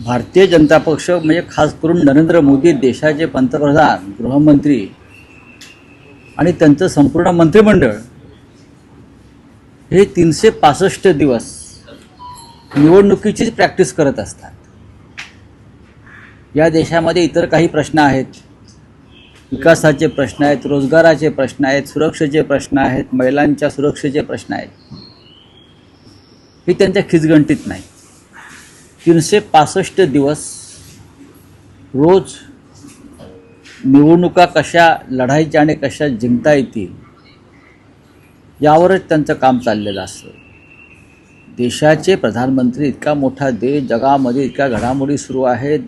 भारतीय जनता पक्ष म्हणजे खास करून नरेंद्र मोदी देशाचे पंतप्रधान, गृहमंत्री आणि त्यांचं संपूर्ण मंत्रिमंडळ हे 365 दिवस निवडणुकीचीच प्रॅक्टिस करत असतात. या देशामध्ये इतर काही प्रश्न आहेत, विकासाचे प्रश्न आहेत, रोजगाराचे प्रश्न आहेत, सुरक्षेचे प्रश्न आहेत, महिलांच्या सुरक्षेचे प्रश्न आहेत, हे त्यांच्या खिचगणतीत नाही. 365 दिवस रोज निवडणुका कशा लढायच्या आणि कशा जिंकता येतील यावरच त्यांचं काम चाललेलं असतं. देशाचे प्रधानमंत्री, इतका मोठा देश, जगामध्ये इतक्या घडामोडी सुरू आहेत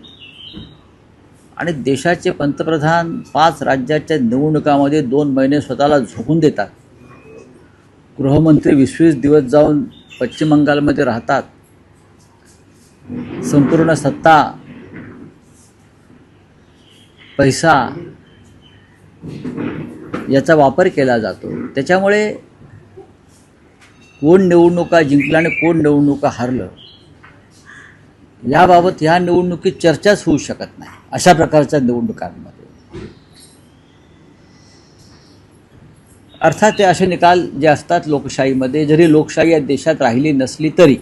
आणि देशाचे पंतप्रधान 5 राज्याच्या निवडणुकामध्ये 2 महिने स्वतःला झोकून देतात. गृहमंत्री 20-20 दिवस जाऊन पश्चिम बंगालमध्ये राहतात. संपूर्ण सत्ता, पैसा याचा वापर केला जातो. त्याच्यामुळे कोण निवडणुका जिंकला आणि कोण निवडणुका हरलं याबाबत ह्या निवडणुकीत चर्चाच होऊ शकत नाही. अशा प्रकारच्या निवडणुकांमध्ये अर्थात ते असे निकाल जे असतात लोकशाहीमध्ये, जरी लोकशाही या देशात राहिली नसली तरी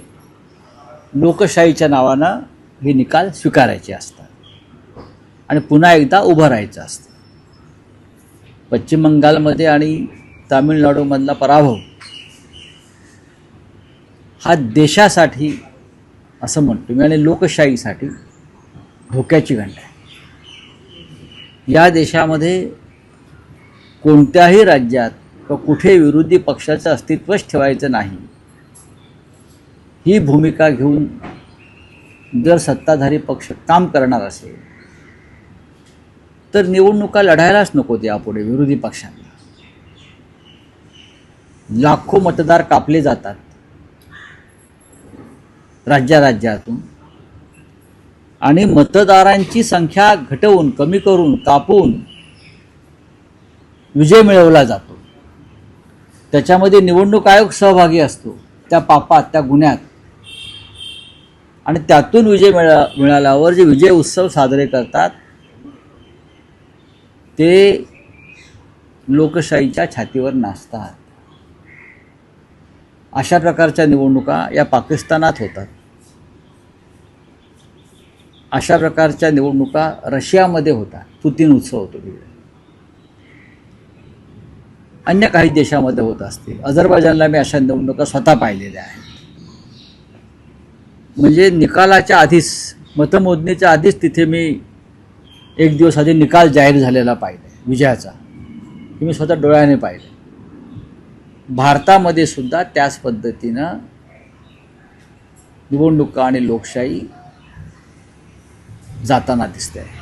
लोकशाहीच्या नावानं हे निकाल स्वीकारायचे असतात आणि पुन्हा एकदा उभं राहायचं असतं. पश्चिम बंगालमध्ये आणि तामिळनाडूमधला पराभव हा देशासाठी असं म्हणतो मी आणि लोकशाहीसाठी धोक्याची घंटा आहे. या देशामध्ये कोणत्याही राज्यात किंवा कुठे विरोधी पक्षाचं अस्तित्वच ठेवायचं नाही, ही भूमिका घेऊन जर सत्ताधारी पक्ष काम करणार असेल तर निवडणुका लढायलाच नको यापुढे विरोधी पक्षांना. लाखो मतदार कापले जातात राज्यातून आणि मतदारांची संख्या घटवून, कमी करून, कापून विजय मिळवला जातो. त्याच्यामध्ये निवडणूक आयोग सहभागी असतो त्या पापात, त्या गुन्ह्यात, आणि त्यातून विजय मिळाल्यावर जे विजय उत्सव साजरे करतात ते लोकशाहीच्या छातीवर नाचतात. अशा प्रकारच्या निवडणुका या पाकिस्तानात होतात. अशा प्रकारच्या निवडणुका रशियामध्ये होतात, पुतिन उत्सव होतो तिकडे. अन्य काही देशामध्ये होत असतील. अझरबैजानला मी अशा निवडणुका स्वतः पाहिलेल्या आहेत. म्हणजे निकालाच्या आधीच, मतमोजणीच्या आधीच तिथे मी एक दिवस आधी निकाल जाहीर झालेला पाहिला विजयाचा, की मी स्वतः डोळ्याने पाहिले. भारतामध्ये सुद्धा त्याच पद्धतीनं निवडणुका आणि लोकशाही जाताना दिसते आहे.